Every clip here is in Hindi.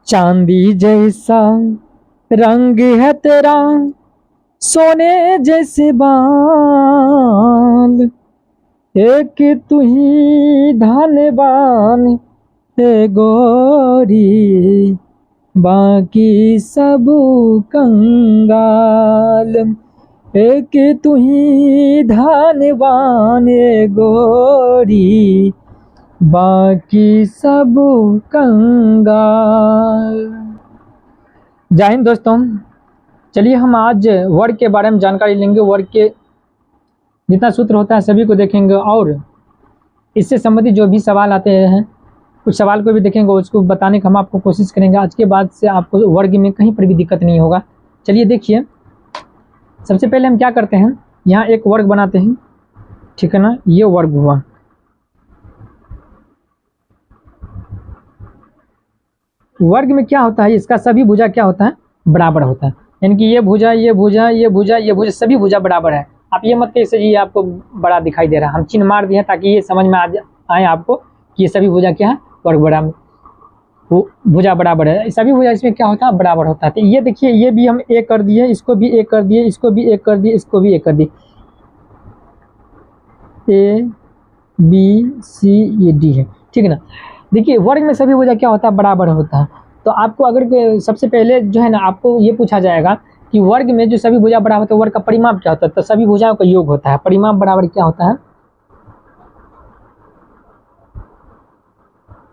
चांदी जैसा रंग है तेरा, सोने जैसे बाल, एक तू ही धनवान है गोरी, बाकी सब कंगाल। एक तू ही धनवान है गोरी, बाकी सब कंगाल। जय हिंद दोस्तों। चलिए हम आज वर्ग के बारे में जानकारी लेंगे। वर्ग के जितना सूत्र होता है सभी को देखेंगे और इससे संबंधित जो भी सवाल आते हैं कुछ सवाल को भी देखेंगे, उसको बताने की हम आपको कोशिश करेंगे। आज के बाद से आपको वर्ग में कहीं पर भी दिक्कत नहीं होगा। चलिए देखिए, सबसे पहले हम क्या करते हैं, यहाँ एक वर्ग बनाते हैं, ठीक है ना। ये वर्ग हुआ, वर्ग में क्या होता है, इसका सभी भुजा क्या होता है, बराबर होता है। यानी कि ये भुजा ये भुजा ये भुजा ये भुजा सभी भुजा बराबर है। आप ये मत कहिए ये आपको बड़ा दिखाई दे रहा है, हम चिन्ह मार दिए ताकि ये समझ में आए आपको कि ये सभी भुजा क्या है, वर्ग बराबर, वो भुजा बराबर है। सभी भुजा इसमें क्या होता है, बराबर होता है। तो ये देखिए, ये भी हम एक कर दिए, इसको भी एक कर दिए, इसको भी एक कर दिए, इसको भी एक कर दिए। ए बी सी ये डी है, ठीक है ना। देखिए वर्ग में सभी भुजा क्या होता है, बराबर होता है। तो आपको अगर सबसे पहले जो है ना, आपको ये पूछा जाएगा कि वर्ग में जो सभी भुजा बराबर होता है, वर्ग का परिमाप क्या होता है, तो सभी भुजाओं का योग होता है। परिमाप बराबर क्या होता है,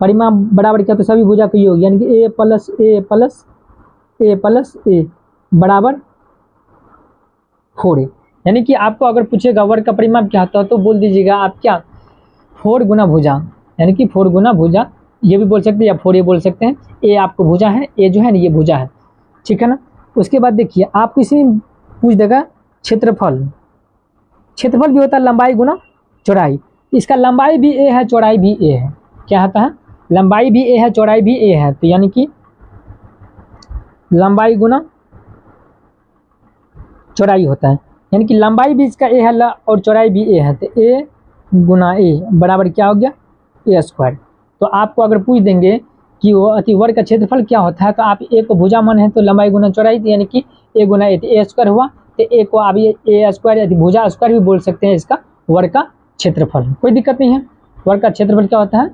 परिमाप बराबर क्या होता है, सभी भुजा का योग, यानी कि ए प्लस ए प्लस ए प्लस ए बराबर 4। यानी कि आपको अगर पूछेगा वर्ग का परिमाप क्या होता है, तो बोल दीजिएगा आप क्या, 4 गुना भुजा, यानी कि 4 गुना भुजा, ये भी बोल सकते हैं या 4 ये बोल सकते हैं। ए आपको भुजा है, ए जो है ना ये भुजा है, ठीक है ना। उसके बाद देखिए आपको इसमें पूछ देगा क्षेत्रफल। क्षेत्रफल भी होता है लंबाई गुना चौड़ाई। इसका लंबाई भी ए है, चौड़ाई भी ए है। क्या होता है, लंबाई भी ए है, चौड़ाई भी ए है। तो यानी कि लंबाई गुना चौड़ाई होता है, यानी कि लंबाई भी इसका ए है और चौड़ाई भी ए है। तो ए गुना ए बराबर क्या हो गया, ए स्क्वायर। तो आपको अगर पूछ देंगे कि वो वर्ग का क्षेत्रफल क्या होता है, तो आप ए को भुजा मान है तो लंबाई गुना चौड़ाई, यानी कि ए गुना ए स्क्वायर हुआ। तो ए को आप ए स्क्वायर भुजा स्क्वायर भी बोल सकते हैं, इसका वर्ग का क्षेत्रफल, कोई दिक्कत नहीं है। वर्ग का क्षेत्रफल क्या होता है,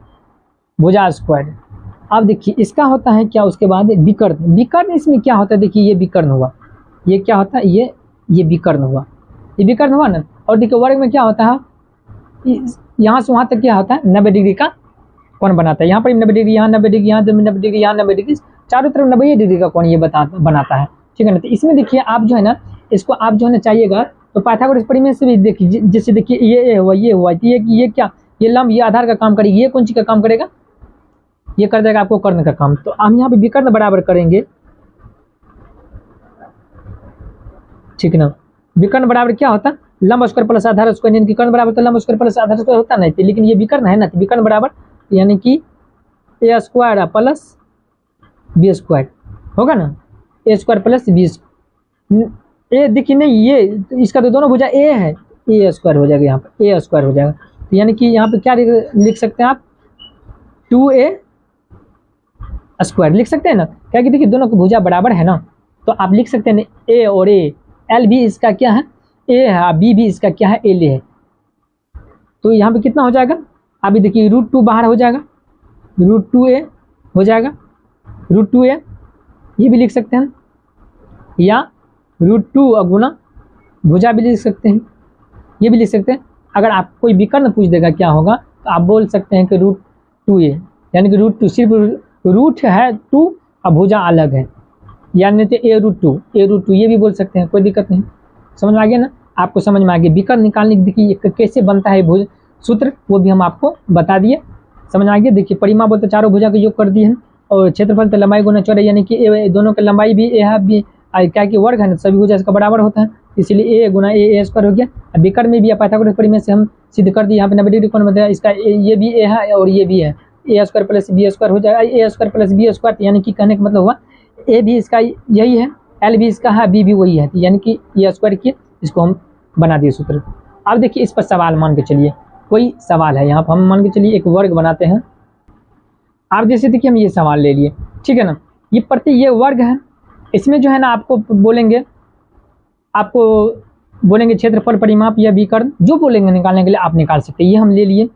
भुजा स्क्वायर। अब देखिए इसका होता है क्या, उसके बाद विकर्ण। विकर्ण इसमें क्या होता है, देखिए ये विकर्ण हुआ, ये क्या होता है, ये विकर्ण हुआ, ये विकर्ण हुआ ना। और देखिए वर्ग में क्या होता है, यहाँ से वहाँ तक क्या होता है, 90 डिग्री का कोण बनाता है। यहाँ पर 90 डिग्री, यहाँ 90 डिग्री, यहाँ 90 डिग्री, यहाँ 90 डिग्री, चारों तरफ 90 डिग्री का कोण ये बनाता है, ठीक है ना। तो इसमें देखिए आप जो है ना, इसको आप जो है ना चाहिएगा तो पाइथागोरस प्रमेय से भी देखिए, जैसे देखिए ये हुआ, ये हुआ, ये क्या, ये लंब, ये आधार का काम करेगा, ये कौन सी का काम करेगा, ये कर देगा आपको कर्ण का काम। तो हम यहाँ पे विकर्ण बराबर करेंगे, ठीक है ना। विकर्ण बराबर क्या होता है, लंब स्क्वायर प्लस आधार स्क्वायर, यानी कि कर्ण बराबर तो लंब स्क्वायर प्लस आधार स्क्वायर होता नहीं थी, लेकिन ये विकर्ण है ना। तो विकर्ण बराबर यानी कि ए स्क्वायर प्लस बी स्क्वायर होगा ना, ए स्क्वायर प्लस बी। ए देखिए नहीं, ये इसका तो दोनों भुजा ए है, ए स्क्वायर हो जाएगा, यहाँ पर ए स्क्वायर हो जाएगा। तो यानी कि यहाँ पे क्या लिख सकते हैं आप, 2a स्क्वायर लिख सकते हैं ना, क्या कि देखिए दोनों की भुजा बराबर है ना। तो आप लिख सकते हैं ए और ए, एल भी इसका क्या है, ए है, बी भी इसका क्या है, एल है। तो यहाँ पे कितना हो जाएगा, अभी देखिए √2 बाहर हो जाएगा, √2a हो जाएगा, √2a ये भी लिख सकते हैं, या √2 गुना भुजा भी लिख सकते हैं, ये भी लिख सकते हैं। अगर आप कोई विकर्ण पूछ देगा क्या होगा, तो आप बोल सकते हैं कि √2a, यानी कि √2 सिर्फ रूट है 2 और भुजा अलग है, यानी तो a√2 ये भी बोल सकते हैं, कोई दिक्कत नहीं। समझ में आ गया ना, आपको समझ में आ गया। विकर्ण निकालने की देखिए कैसे बनता है भुज सूत्र, वो भी हम आपको बता दिए, समझ में आ गया। देखिए परिमाप बोलते चारों भुजा का योग कर दिए हैं, और क्षेत्रफल तो लंबाई गुना चौड़ाई, यानी कि दोनों की लंबाई भी ए है, बी क्या कि वर्ग है ना, सभी भुजा इसका बराबर होता है, इसलिए ए गुना ए स्क्वायर हो गया। विकर्ण में भी पाइथागोरस प्रमेय से हम सिद्ध कर दिए, यहाँ पे 90 डिग्री कोण बताया, इसका ये भी ए है और ये भी है, ए स्क्वायर प्लस बी स्क्वायर हो जाएगा, ए स्क्वायर प्लस बी स्क्वायर, यानी कि कहने का मतलब हुआ ए भी इसका यही है, एल भी इसका है, बी भी वही है, यानी कि ए स्क्वायर किए, इसको हम बना दिए सूत्र। अब देखिए इस पर सवाल मान के चलिए, कोई सवाल है यहाँ पर, हम मान के चलिए एक वर्ग बनाते हैं। आप जैसे देखिए हम ये सवाल ले लिए, ठीक है ना। ये वर्ग है, इसमें जो है ना आपको बोलेंगे क्षेत्रफल, परिमाप या विकर्ण, जो बोलेंगे निकालने के लिए आप निकाल सकते हैं। ये हम ले लिए,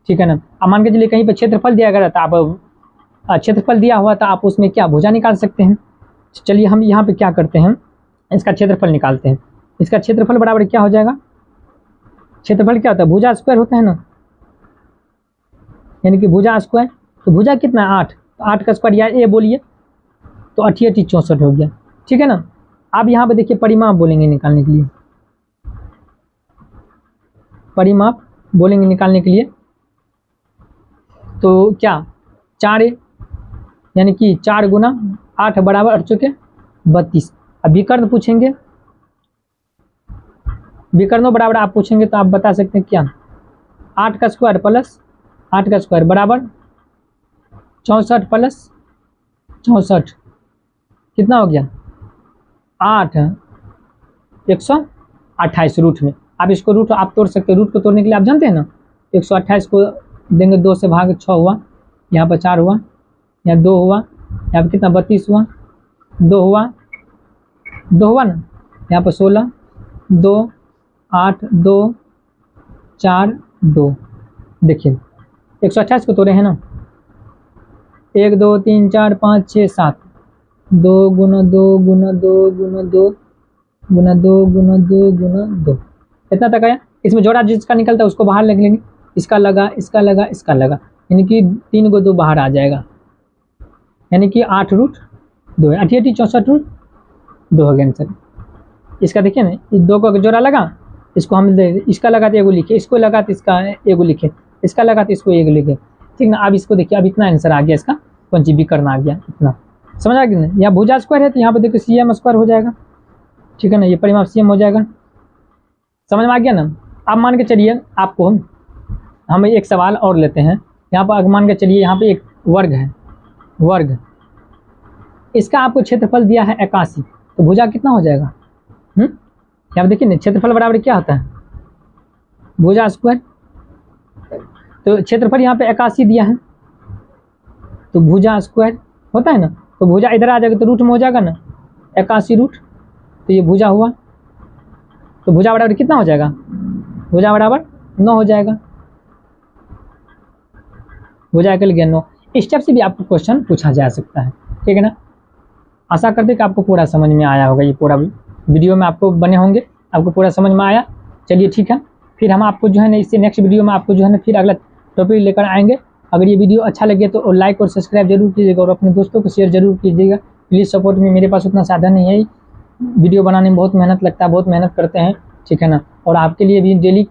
ठीक है ना। अब मान के चलिए कहीं पर क्षेत्रफल दिया गया था, आप क्षेत्रफल दिया हुआ था, आप उसमें क्या भुजा निकाल सकते हैं। चलिए हम यहाँ पे क्या करते हैं, इसका क्षेत्रफल निकालते हैं। इसका क्षेत्रफल बराबर क्या हो जाएगा, क्षेत्रफल क्या होता है, भुजा स्क्वायर होता है ना, यानी कि भुजा स्क्वायर। तो भुजा कितना है 8, तो 8 का स्क्वायर या ए बोलिए, तो 88 64 हो गया, ठीक है ना। अब यहाँ पे देखिए परिमाप बोलेंगे निकालने के लिए, परिमाप बोलेंगे निकालने के लिए, तो क्या 4a, यानी कि 4 गुना 8 बराबर 8 चौके 32। अब विकर्ण पूछेंगे, विकर्णों बराबर आप पूछेंगे तो आप बता सकते हैं क्या, 8 का स्क्वायर प्लस 8 का स्क्वायर बराबर 64 प्लस 64, कितना हो गया 8 128 रूट में। आप इसको रूट आप तोड़ सकते हैं, रूट को तोड़ने के लिए आप जानते हैं ना, 128 को देंगे 2 से भाग 6 हुआ, यहाँ पर 4 हुआ, यहाँ 2 हुआ, यहाँ पर कितना 32 हुआ, 2 हुआ ना, यहाँ पर 16, 2 8 2 4 2, देखिए 128 को तोड़े हैं ना, 1 2 3 4 5 6 7, 2 गुना 2 गुना 2 गुना 2 गुना 2 गुना 2 गुना 2, कितना तक आया। इसमें जोड़ा जिसका निकलता है उसको बाहर लग लेंगे, इसका लगा इसका लगा इसका लगा, यानी कि 3 को 2 बाहर आ जाएगा, यानी कि 8 रूट 2 है, 88 64 रूट 2 हो गया आंसर। इसका देखिए ना, इस 2 को जोड़ा लगा, इसको हम इसका लगा तो एगो लिखे, इसको लगा तो इसका एगो लिखे, इसका लगा तो इसको एगो लिखे, ठीक ना। अब इसको देखिए, अब इतना आंसर आ गया इसका, कौन सी विकर्ण आ गया, इतना समझ आ गया ना। यहाँ भुजा स्क्वायर है तो यहाँ पे देखिए CM स्क्वायर हो जाएगा, ठीक है ना, ये परिमाप CM हो जाएगा, समझ में आ गया ना। अब मान के चलिए आपको हम एक सवाल और लेते हैं, यहाँ पर मान के चलिए यहाँ पे एक वर्ग है, वर्ग, इसका आपको क्षेत्रफल दिया है 81, तो भुजा कितना हो जाएगा, यहाँ पे देखिए ना, क्षेत्रफल बराबर क्या होता है, भुजा स्क्वायर। तो क्षेत्रफल यहाँ पे 81 दिया है, तो भुजा स्क्वायर होता है ना, तो भुजा इधर आ जाएगा तो रूट में हो जाएगा ना 81 रूट, तो ये भुजा हुआ, तो भुजा बराबर कितना हो जाएगा, भुजा बराबर 9 हो जाएगा, भुजा के लिए 9। इस टाइप से भी आपको क्वेश्चन पूछा जा सकता है, ठीक है ना। आशा करते हैं कि आपको पूरा समझ में आया होगा, ये पूरा वीडियो में आपको बने होंगे, आपको पूरा समझ में आया। चलिए ठीक है, फिर हम आपको जो है ना इससे नेक्स्ट वीडियो में आपको जो है ना फिर अगला टॉपिक लेकर आएंगे। अगर ये वीडियो अच्छा लगे तो लाइक और सब्सक्राइब जरूर कीजिएगा और अपने दोस्तों को शेयर जरूर कीजिएगा। प्लीज़ सपोर्ट में, मेरे पास उतना साधन नहीं है, वीडियो बनाने में बहुत मेहनत लगता है, बहुत मेहनत करते हैं, ठीक है ना। और आपके लिए भी डेली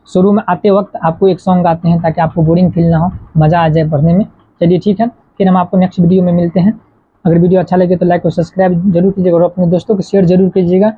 शुरू में आते वक्त आपको एक सॉन्ग गाते हैं ताकि आपको बोरिंग फील ना हो, मज़ा आ जाए पढ़ने में। चलिए ठीक है, फिर हम आपको नेक्स्ट वीडियो में मिलते हैं। अगर वीडियो अच्छा लगे तो लाइक और सब्सक्राइब जरूर कीजिएगा और अपने दोस्तों को शेयर जरूर कीजिएगा।